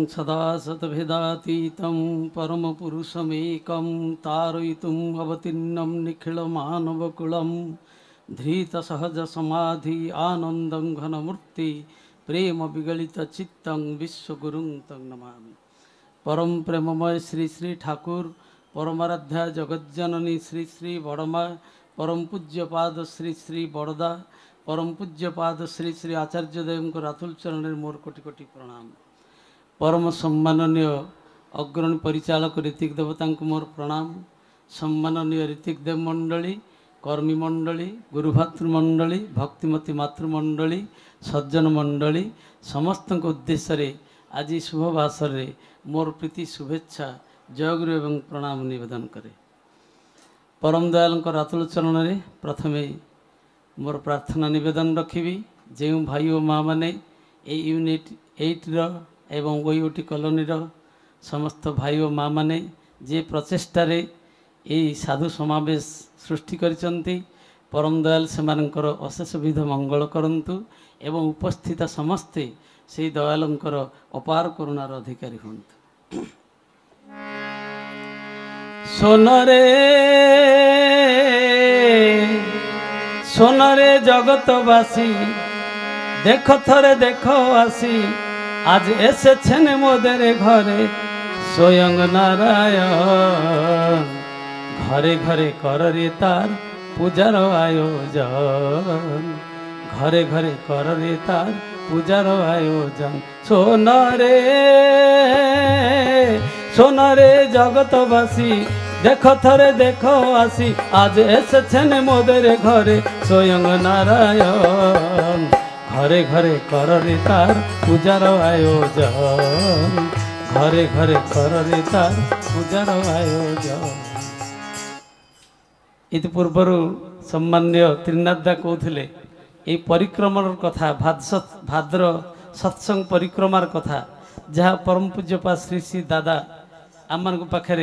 सदा सद्भेदातीतं परमपुरुषमेकं तारयितुम् अवतीर्णं निखिलमानवकुलं धृतसहजसमाधि आनन्दं घनमूर्ति प्रेम विगलितचित्तं विश्वगुरुं तं नमामि। परम प्रेममय श्री श्री ठाकुर परमाराध्या जगज्जननी श्री श्री बड़मा परम पूज्यपाद श्री श्री बड़दा परम पूज्यपाद श्री श्री आचार्य देव रातुल चरण मोर कोटि कोटि प्रणाम। परम सम्माननीय अग्रणी परिचालक ऋतिक देवता मोर प्रणाम। सम्माननीय ऋतिक देव मंडली कर्मी मंडली गुरुभातृमंडली भक्तिमती मातृमंडली सज्जन मंडली समस्त उद्देश्य आज शुभभाषर मोर प्रीति शुभेच्छा जयगुरु एवं प्रणाम निवेदन करे। परम दयाल रातुल चरण में प्रथमे मोर प्रार्थना निवेदन रखी जो भाई और माँ मैंने यूनिट 8 एवं ओयूटी कॉलोनी समस्त भाई और माँ मैंने जे प्रचेष्टार यही साधु समावेश सृष्टि करिसंती परम दयाल सेमानंकर अशेष विध मंगल करंतु एवं उपस्थित समस्ते से दयालंकर अपार करुणार अधिकारी हंतु। सोनरे सोनरे जगतवासी देख थरे देखो आसी आज ऐसे छेने मोदेरे घरे स्वयं नारायण घरे घरे कर रे तार पूजार आयोजन घरे घरे कर रे तार पूजार आयोजन। सोनरे सोनरे जगतवासी देख थरे देखो आसी आज ऐसे छेने मोदेरे घरे स्वयं नारायण घरे घरे कर रे तार पूजार आयोजन घरे घरे कर रे तार पूजार आयोजन। इति पूर्वर सम्मान्य त्रिनाथदा कहते ये परिक्रमार कथा भाद्र सत्संग परिक्रमार कथा जहाँ परम पूज्यपा श्री श्री दादा आम पाखे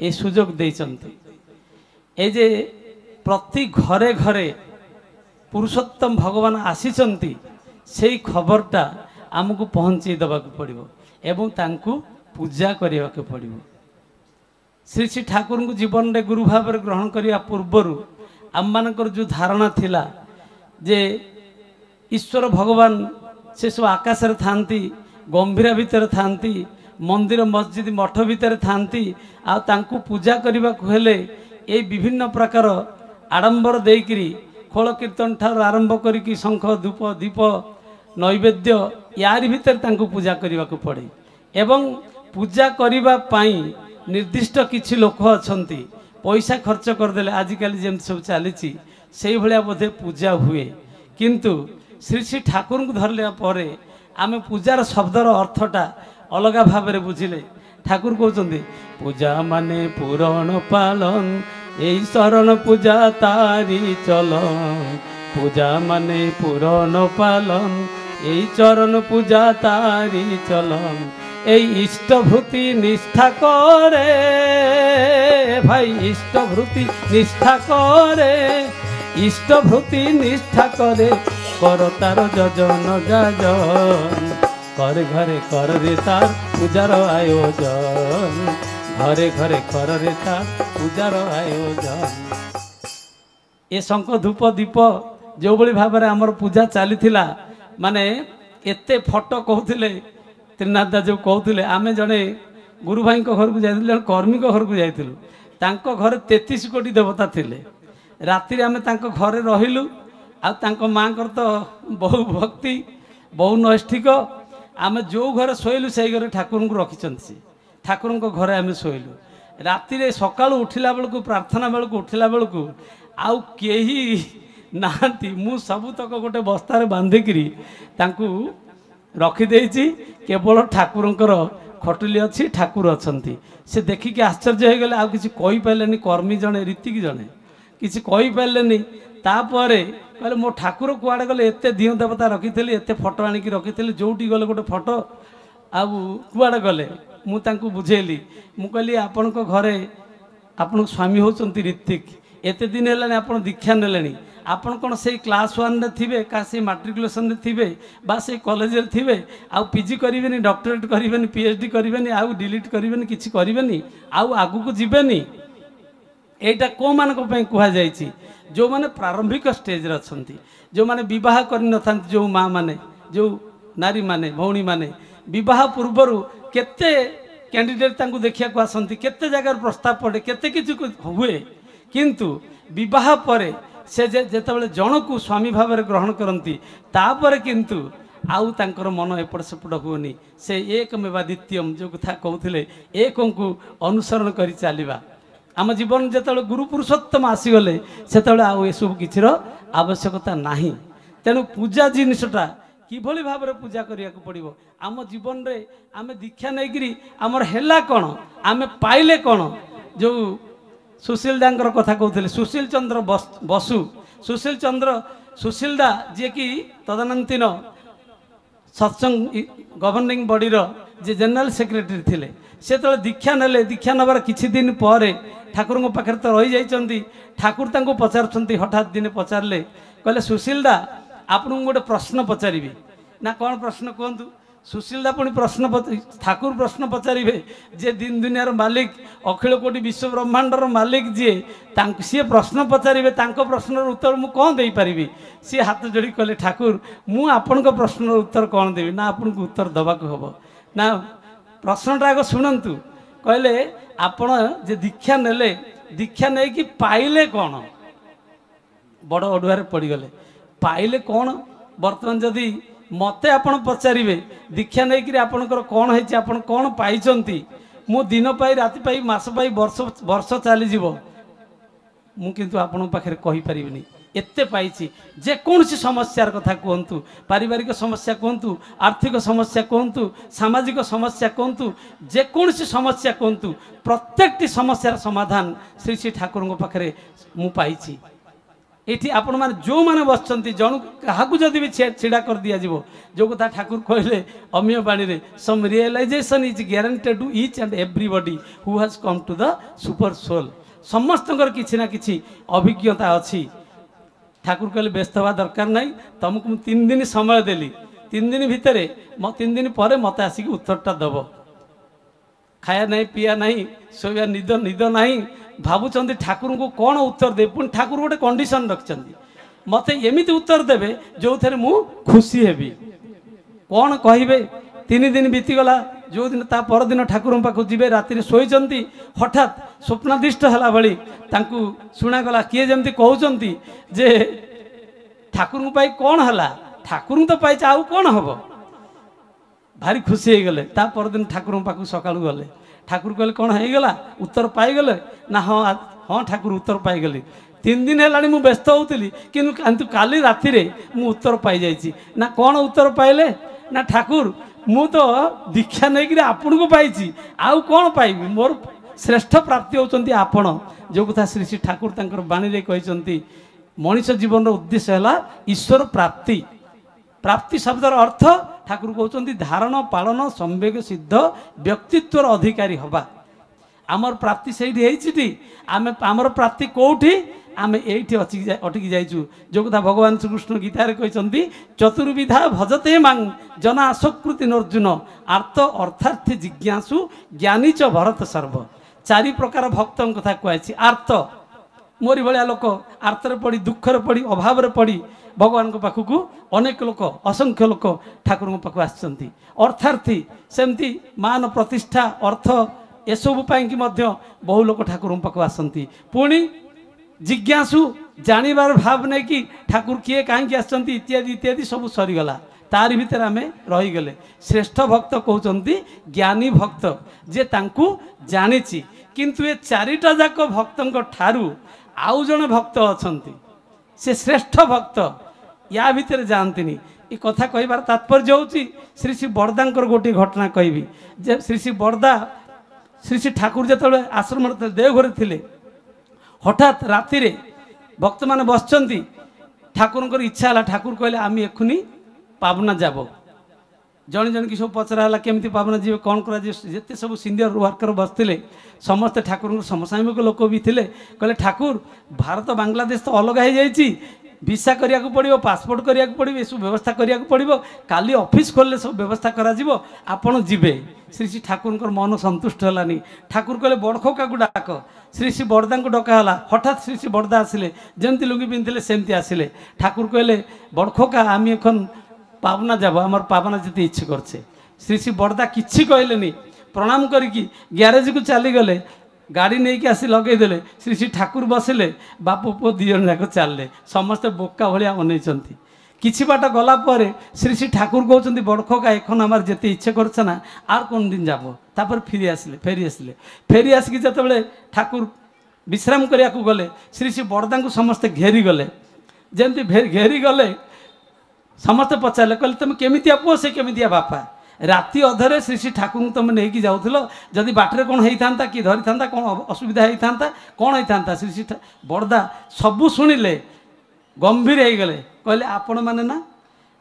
ये सुजोग देइचंती ए जे प्रति घरे घरे पुरुषोत्तम भगवान आसीचंती से खबरटा आमको पहुँचे देवाक पड़ो एवं तांकु पूजा करने को पड़ो। श्री श्री ठाकुर को जीवन में गुरु भाव ग्रहण करने पूर्वर आम मानकर जो धारणा थिला जे ईश्वर भगवान से सब आकाश थांती गंभीरा भितर थांती मंदिर मस्जिद मठ भितर थांती आंकु पूजा करने को हेले ये विभिन्न प्रकार आडंबर देकरी खोल कीर्तन ठार आरंभ करिकी शंख धूप दीप नैवेद्य यारी भितर तांकु पूजा करने को पड़े एवं पूजा करने पाई निर्दिष्ट किछि लोक अछंती पैसा खर्च करदे आजिकल जमी सब चली से भाया बोधे पूजा हुए किंतु श्री श्री ठाकुर को धरले परे आमे पूजार शब्दर अर्थटा अलग भाव में बुझिले। ठाकुर कहते पूजा माने पुराण पालन यही शरण पूजा तारी चलन पूजा माने पुराण पालन यही चरण पूजा तारी चलन इष्टभूति निष्ठा करे भाई इष्टभूति निष्ठा करे इष्टभूति निष्ठा करे कर तार जजन जाजन घर घरे कर रे तार पूजार आयोजन घरे घरे कर रे तार पूजार आयोजन। ये शंख धूप दीप जो भली भाव में आमर पूजा चली माने एते फोटो कहते त्रिनाथदा जो कहते आमे जड़े गुरु भाई घर को जाइलु जड़े कर्मी घर को जाइलु तांको घरे 33 कोटी देवता थिले राति आमे तांको घरे रहिलु आ तांको माँ तो बहु भक्ति बहु नैष्ठिक आमे जो घर शोलु से घर ठाकुर को रखिंट ठाकुर घरे आमे शोलु राति सका उठिला बेलू प्रार्थना बेलू उठिला बेलू आउ केही नाहांती मु सबुतक गोटे बस्तार बांधिकी रखिदे केवल ठाकुरंकर खटुली अच्छी ठाकुर अच्छी से देखिकी आश्चर्य हो गले। आउ किसी कहि पारे कर्मी जड़े रीतिक जड़े किसी कहि पारे तापर कहले मो ठाकुर कुआड़े गले एत दिह देवता रखी एत फोटो आणिकी रखी जोटी गले गोटे फोटो आउ कुआड़े गले मुझे बुझेली मु कहली आपण घरे आपण स्वामी होचंती ऋतिक एत दिन है आप दीक्षा ने आपण कौन से क्लास 1 रे थिबे का से मैट्रिकुलेशन रे थिबे बा से कॉलेज रे थिबे आउ पीजी करिवेनी डॉक्टरेट करिवेनी पीएचडी करिवेनी आउ डिलीट करिवेनी किछि करिवेनी आउ आगु को जिबेनी एटा को मान को पय कुहा जायछि जो माने प्रारंभिक स्टेज रे अछंती जो माने विवाह करि नथांती जो मां माने जो नारी माने भौणी माने विवाह पूर्वरु केते कैंडिडेट तांको देखिया को आसंती केते जगह प्रस्ताव पड़े केते किछु हुए किंतु विवाह परे से जेतेबेले जणकु स्वामी भाव में ग्रहण करती तापर किंतु आउ तांकर मन एपट सेपट हुनी से एकमेवा द्वितीयम जो कथा कहते एक को अनुसरण कर चलवा आम जीवन जिते गुरु पुरुषोत्तम आसीगले से आउ एसबू किछिर आवश्यकता नाही तेणु पूजा जिनसटा किभली भाव में पूजा करिया को पड़िबो आम जीवन रे आमे दीक्षा नहीं आमर हेला कौन आमे पाइले कौन जो सुशील दांकर कथा कहते सुशील चंद्र बसु सुशील दा जी कि तदनंतीन सत्संग गवर्निंग बॉडी जे जनरल सेक्रेटरी थिले से तो दीक्षा नेले दीक्षा नबार किछि दिन पर ठाकुर पाखे तो रही जाइछंती ठाकुर तांको पचारुछंती हठात दिन पचारले कहले सुशील दा आपन गोटे प्रश्न पचारि ना कौन प्रश्न कहतु सुशील दा पुणी प्रश्न ठाकुर प्रश्न पचारे जे दिन दुनियार मालिक अखिल कोटि विश्व ब्रह्मांडर मालिक जी सी प्रश्न पचारे प्रश्नर उत्तर मु कौन दे पारि सी हाथ जोड़ी कहले ठाकुर मु आपण प्रश्नर उत्तर कौन देवी ना आपन को उत्तर दबा को हम ना प्रश्नटा आग शुणु कहले आपण जे दीक्षा नेले दीक्षा नहीं कि पाइले कौन बड़ अड़ुआर पड़गले पाइले कौन बर्तमान जदि मते आपण पचारे दीक्षा नहीं कि आपणकर कौन है आपण कौन पाई मु दिन पाई राति पाई मास पाई वर्ष वर्ष चली मु किंतु आपण पाखे कहि परिबिनी एते पाइछि जेकोसी समस्यार कथा कहतु पारिवारिक समस्या कहतु आर्थिक समस्या कहतु सामाजिक समस्या कहतु जेकोसी समस्या कहतु प्रत्येकटी समस्यार समाधान श्री श्री ठाकुर पाखे मु पाइछि एठी आपण माने जो माने बसचंती जण काहाकू जदि भी छिड़ा कर दिया जीवो जो कथा ठाकुर कहले अम्य बाणी रे some realisation is guaranteed to each and everybody who has come to the super soul समस्तकर किछि ना किछि अभिज्ञता अछि ठाकुर कहले व्यस्त हवा दरकार नहीं तुमको 3 दिन समय देली 3 दिन भितर 3 दिन पर मत आसिक उत्तरटा दब खाया नहीं पिया नहीं सोया निद निद नहीं भावुंट ठाकुर को कौन उत्तर दे पुणी ठाकुर गोटे कंडीशन रखिंट मत एमती उत्तर देवे जो थे मु खुशी हेबी कौन कहे 3 दिन बीतीगला जो दिन ता पर दिन ठाकुर पाक जी राति शोचती हठात स्वप्नादिष्ट है भाई शुणागला किए जमी कहते जे ठाकुर पाई कौन है ठाकुर तो पाई आउ कौन हम भारी खुशी हो गले ता पर दिन ठाकुर पाक सका गले ठाकुर कहले कौन हो गला उत्तर पाईगले ना हाँ हाँ ठाकुर उत्तर पाईगली 3 दिन है मु व्यस्त होती किंतु काली राति रे मु उत्तर पाई जाइछि ना कौन उत्तर पाइले ना ठाकुर मु तो दीक्षा नहीं कि आपण को पाइछि आउ कौन पाइबी मोर श्रेष्ठ प्राप्ति होचंती आपण जो कथा श्री श्री ठाकुर तांकर बाणी रे कहिसंती मनुष्य जीवन उद्देश्य है ईश्वर प्राप्ति प्राप्ति शब्दर अर्थ ठाकुर कहते धारण पालन संवेग सिद्ध व्यक्तित्वर अधिकारी हवा आमर प्राप्ति से आमर प्राप्ति कौटी आम ये अटकी जाइचु जो कथा भगवान श्रीकृष्ण गीतार कहते चतुर्विधा भजते मांग जना आसकृति अर्जुन आर्त अर्थार्थी जिज्ञासु ज्ञानी च भरत सर्व 4 प्रकार भक्तों कथा कहुई आर्त मोरी भाया लोक आर्तरे पड़ी दुखर पड़ी अभाव पड़ी भगवान को पाखक अनेक लोक असंख्य लोक ठाकुर पाख आसती अर्थार्थी सेमती मान प्रतिष्ठा अर्थ एसबू कि बहु लोक ठाकुर पाख आसती पुणी जिज्ञासु जानिबार भाव नहीं कि ठाकुर किए कहीं आसती इत्यादि इत्यादि सब सरीगला तारि भितर आम रहीगले श्रेष्ठ भक्त कहते ज्ञानी भक्त जे तांकु जानिछि किंतु ये 4टा जाक भक्तों ठारू आउ जने भक्त अछंती से श्रेष्ठ भक्त या भितर जानतीनी ये कथा कहबार तात्पर्य होची श्री श्री बरदांकर गोटे घटना कहबी जे श्री श्री बरदा श्री श्री ठाकुर जतबे आश्रम देवघर थिले हठात राति रे भक्त माने बसचंती ठाकुर इच्छा है ठाकुर कहले आम एखुनी पावना जाब जन जन की सब पचरा केमती पावना जी कौन करा जिते सब सीनियर वर्कर बसते समस्ते ठाकुर समसामयिक लोक भी थे कहले ठाकुर भारत बांग्लादेश तो अलग हो जाइए ভিসা করিয়া पड़ो पासपोर्ट करिया पड़ो ये सब व्यवस्था करिया पड़ो काली ऑफिस खोलले सब व्यवस्था करा जिवो आपण जिबे। श्री श्री ठाकुर मन संतुष्ट हलानी। ठाकुर कहले बड़खोका को डाक। श्री श्री बड़दा को डकाला। हठात श्री श्री बड़दा आसिले जमती लुंगी पिंधिले सेमती आसिले। ठाकुर कहले बड़खोका आम एखन पावना जाब आमर पावना जीते इच्छा करछे। श्री श्री बड़दा किछि कहलेनी प्रणाम करिकी ग्यारेज को चली गले। गाड़ी नहीं कि आसी लगेदेले। श्री श्री ठाकुर बसिले बाप पुओ दी जन जाक चलले समस्ते बोका भाया अनैछंती। किछि बाट गला परे श्री श्री ठाकुर कहते बड़खोका एखन आमार जेते इच्छा करछ ना आर कोन दिन जाबो। तापर फेरी आसिकी जतबेले ठाकुर विश्राम करिया को गले श्री श्री बड़दा को समस्ते घेरी गले। जेमती घेरी गले समस्ते पचारे कहले तुम केमितिया पुओ से केमितिया बापा। राति अधरे श्री श्री ठाकुर तुम नहीं जाऊल जदि बाटर कौन होता कि धरी था कौन असुविधा होता कौन होता। श्री श्री बड़दा सबू शुणिले गंभीर हो गले कहले आपण माने ना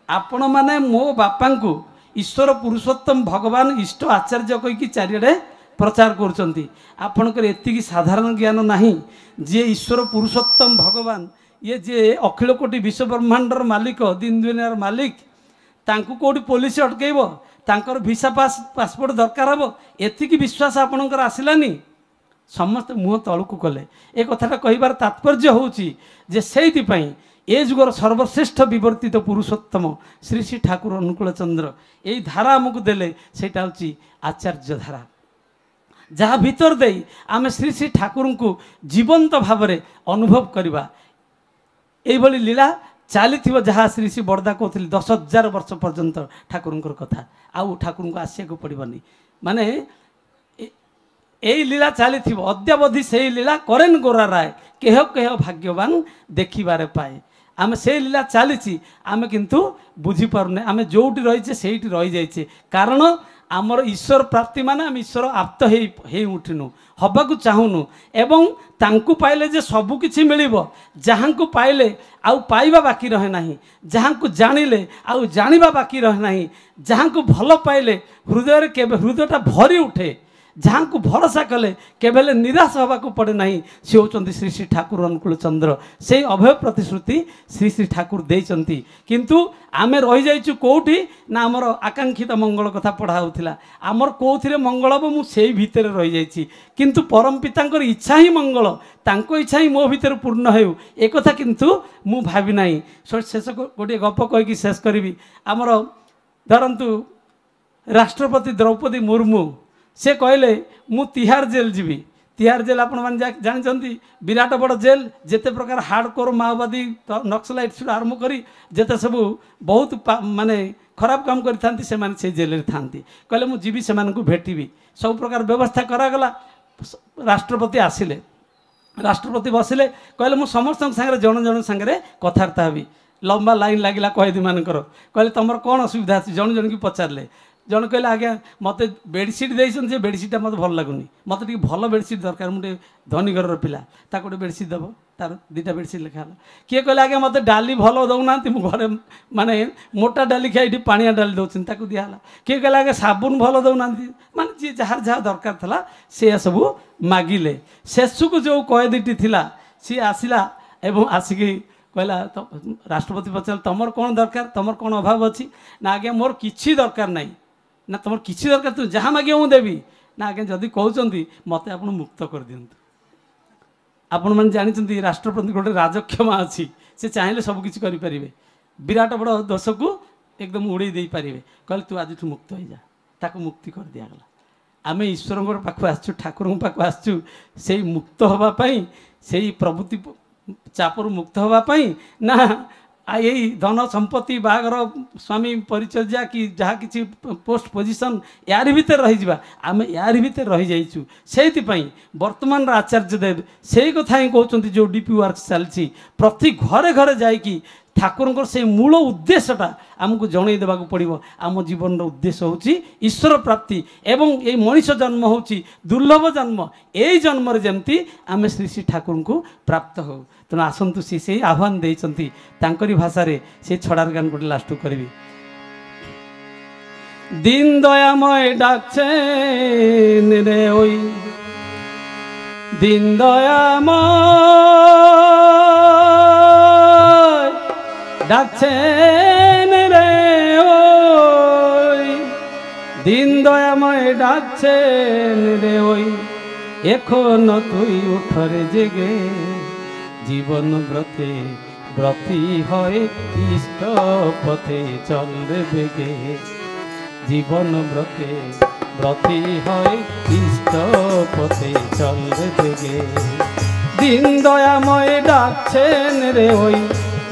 आपण माने मो बापा को ईश्वर पुरुषोत्तम भगवान इष्ट आचार्य कहीकि चारिड़े प्रचार करुँच। आपणकर एति साधारण ज्ञान नहीं जे ईश्वर पुरुषोत्तम भगवान ये जे अखिल कोटि विश्व ब्रह्मांडर मालिक दिन दुनियार मालिक तांकु कोटी पुलिस अटकैब तांकर भिसा पासपोर्ट दरकार हम एतिकी विश्वास आपणकर आसिलानी। समस्ते मुह तलू कले। ए कथाटा कहबार तात्पर्य होउची जे सेइथिपाई ए जुगर सर्वश्रेष्ठ विवर्तित पुरुषोत्तम श्री श्री ठाकुर अनुकूल चंद्र यही धारा आमको देले सेटा होची आचार्य धारा जहाँ भीतर दे आम श्री श्री ठाकुर को जीवंत भाव में अनुभव करवा। यही लीला चली जहाँ श्री श्री बड़दा कहते 10,000 वर्ष पर्यंत ठाकुर कथा आउ ठाकुर को आसिया को पड़ोनी माने यही लीला चली अद्यावधि से लीला करेन गोरा राय केह केह भाग्यवान देखिबारे पाए। आम से लीला चली आम किंतु बुझी पारुने आम जोटी रहीचे सेठी रही जाइए कारण आमर ईश्वर प्राप्ति माने आम ईश्वर आप्त हे उठिनु हबाकू चाहूनु एवं तांकु पाइले जे सबु किछि मिलिबो जहाँ को पाइले आउ पाइबा बाकी रहे नहीं जहाँ को जानिले आउ जानिबा बाकी रहे नहीं जहाँ को भल पाइले हृदय केबे हृदयटा भरी उठे जहाँ को भरोसा कले केवल निराश हवा को पड़े नहीं सी होचंती श्री श्री ठाकुर अनुकूल चंद्र से अभय प्रतिश्रुति श्री श्री ठाकुर देइचंती किंतु आमे रही जाइछु कोठी ना हमर आकांक्षित मंगल कथा पढ़ा होथिला हमर कोथिरे मंगल हो मु सेई भितर रही जाइछि किंतु परम पितांकर इच्छा ही मंगल तांको इच्छा ही मो भितर पूर्ण हेउ ए कथा किंतु मु भाबी नाही। शेष गोटे गप कहि कि शेष करिवि हमर धरंतु राष्ट्रपति द्रौपदी मुर्मू से कहले मु तिहार जेल जीवी तिहार जेल आपण मान जानते विराट बड़ जेल जेते प्रकार हार्डकोर माओवादी नक्सलाइट आरंभ करी जेते सब बहुत माने खराब काम करी से माने से जेल था कहले मु जीवी से भेटी सब प्रकार व्यवस्था करागला। राष्ट्रपति आसिले राष्ट्रपति बसिले कहले मु समस्त सांगे जन जन सांगे कथबार्ता हेबी लंबा लाइन लगिला कैदी मानकर कहले तुम कौन असुविधा अच्छी जन जन की पचारे जन कहले आज्ञा मत बेडसीट देसन से बेडसीटा मत भल लगुनि मत टी भल बेडसीट दरकार मुझे धनी घर पिला ताको गोटे बेडसीट दब तार 2टा बेडसीट लिखा किए कहले आज्ञा मत डाली भल दौना घरे माने मोटा डाली खाई ये पानिया डाली दौन ताको दिहला किए कहले आज्ञा साबुन भल दौना माने जी जहाँ जहाँ दरकार था से सब मागिले शेषक जो कैदीटी थिला सी आसिला एवं आसिकी कहला राष्ट्रपति पचार तुम कौन दरकार तुम कौन अभाव अच्छी ना आज्ञा मोर किछि दरकार नहीं ना तुम किसी दरकार तुम जहाँ मागे मुझे देवी ना आज्ञा जदि कहते मत आप मुक्त कर दिंतु आपण मैंने जानते राष्ट्रपति गोटे राजक्षमा अच्छी से चाहिए सबकि करें विराट बड़ दोष को एकदम उड़े दे पारे कहले तू आज मुक्त हो जा ताको मुक्ति कर दिगला। आम ईश्वर पाख आसचु ठाकुर पाख आसचु से मुक्त होगापाई से प्रवृत्ति चापर मुक्त होगापाई ना यही धन संपत्ति बागर स्वामी परिचर्या कि जहाँ किसी पोस्ट पोजिशन यार भीतर रही आम यार भीतर रही जाइछु से वर्तमान आचार्य देव से कथा ही कहते जो डीपी वर्क चलती प्रति घरे घरे जाइकी ठाकुर से मूल उद्देश्यटा आमको जन देवा पड़ो आम जीवन उद्देश्य हूँ ईश्वर प्राप्ति एवं ये मनीष जन्म हूँ दुर्लभ जन्म यही जन्म जमती आम श्री श्री ठाकुर को प्राप्त हो तेणु आसतु सी से आह्वान देती भाषा से छड़ार गान गोटे लास्ट करी दिन दयामय डाकछे रे ओई दिन दयामय ডাকছেন রে ওই দিন দয়াময় ডাকছেন রে ওই এখনো তুই উঠরে জেগে জীবন ব্রতে ব্রতী হয় ইষ্ট পথে চল রে বেগে জীবন ব্রতে ব্রতী হয় ইষ্ট পথে চল রে বেগে দিন দয়াময় ডাকছেন রে ওই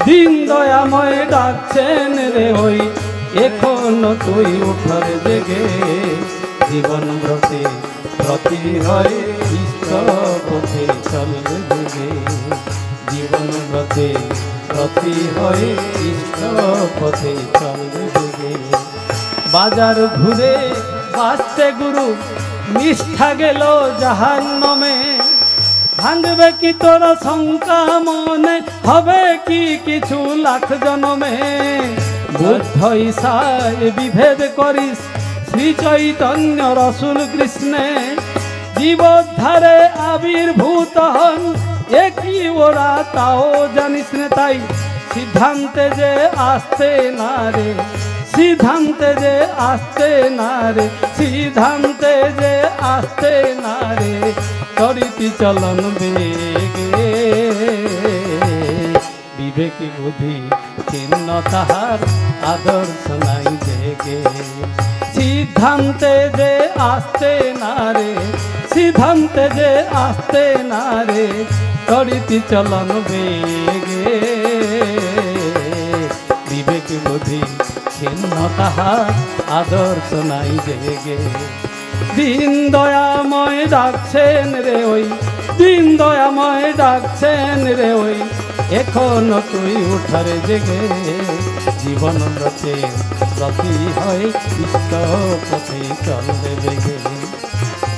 দিন দয়াময় ডাকছেন রে ওই এখনো তুই উঠর জেগে জীবন ব্রতে ব্রতী হয় ইষ্ট পথে চল রে বেগে জীবন ব্রতে ব্রতী হয় ইষ্ট পথে চল রে বেগে বাজার ঘুরে বাঁচতে গুরু নিষ্ঠা গেল জাহান্নামে ভাঙবে কি তোর শঙ্কা মনে হবে কি কিছু লাখ জনমে বুদ্ধ ঈশায় বিভেদ করিস শ্রী চৈতন্য রসুল কৃষ্ণে জীবোদ্ধারে আবির্ভূত হন একই ওরা তাও জানিস নে তাই সিদ্ধান্তে যে আসতে না রে সিদ্ধান্তে যে আসতে না রে সিদ্ধান্তে যে আসতে না রে করিতি চলন বেগে বিবেকী বুদ্ধি চিহ্ন তাহার আদর্শ নাই জেগে সিদ্ধান্তে যে আসতে না রে সিদ্ধান্তে যে আসতে না রে করিতি চলন বেগে বিবেকী বুদ্ধি চিহ্ন তাহার আদর্শ নাই জেগে দিন দয়াময় ডাকছেন রে ওই দিন দয়াময় ডাকছেন রে ওই এখনো তুই উঠরে জেগে জীবন ব্রতে ব্রতী হয় ইষ্ট পথে চল রে বেগে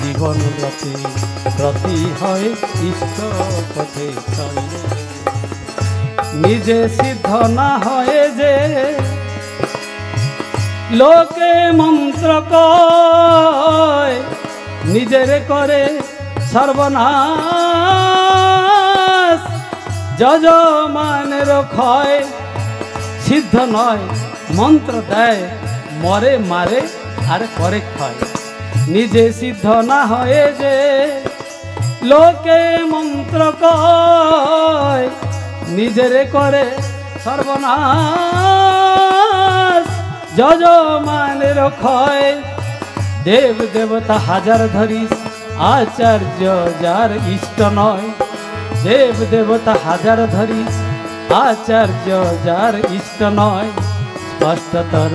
জীবন ব্রতে ব্রতী হয় ইষ্ট পথে চল রে নিজে সিদ্ধ না হয় যে লোকে মন্ত্র কয় নিজের করে সর্বনাশ যজমানের ক্ষয় সিদ্ধ নয় মন্ত্র দেয় মরে মারে আর করে ক্ষয় নিজে সিদ্ধ না হয়ে যে লোকে মন্ত্র কয় নিজের করে সর্বনাশ যজমানের ক্ষয় দেব দেবতা হাজার ধরিস আচার্য যার ইষ্ট নয় দেব দেবতা হাজার ধরিস আচার্য যার ইষ্ট নয় স্পষ্টতর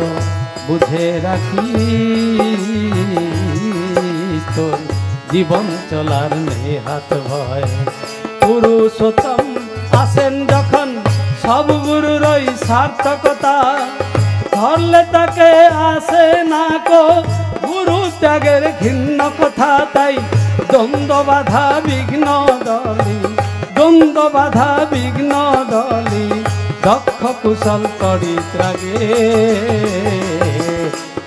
বুঝে রাখি তোর জীবন চলার নেহাত ভয় পুরুষোত্তম আসেন যখন সব গুরুরই সার্থকতা ধরলে তাকে আসে না কো গুরু ত্যাগের ঘৃণ্য কথা তাই দ্বন্দ্ব বাধা বিঘ্ন দলি দ্বন্দ্ব বাধা বিঘ্ন দলি দক্ষ কুশল করি ত্রাগে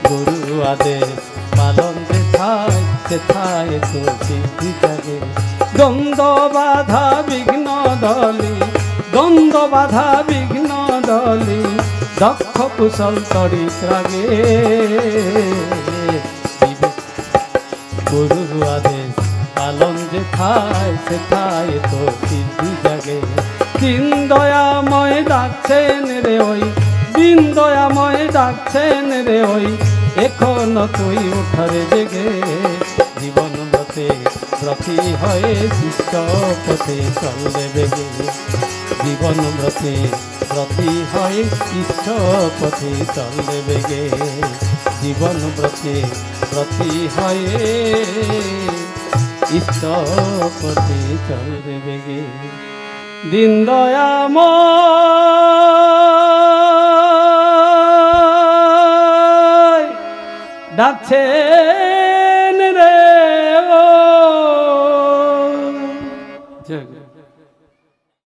গুরু আদেশ পালন সেথায় তো সিদ্ধি জাগে দ্বন্দ্ব বাধা বিঘ্ন দলি দ্বন্দ্ব বাধা বিঘ্ন দলি দক্ষ কুশল করি ত্রাগে গুরু আদেশ পালন যেথায় সেথায় তো সিদ্ধি জাগে দিন দয়াময় ডাকছেন রে ওই দিন দয়াময় ডাকছেন রে ওই এখনো তুই উঠরে জেগে জীবন ব্রতে ব্রতী হয়ে শিষ্ট পথে চল রে বেগে জীবন ব্রতে ব্রতী হয় ইষ্ট পথে চল রে বেগে জীবন ব্রতে ব্রতী হয় ইষ্ট পথে চল রে বেগে দিন দয়াময় ডাকছে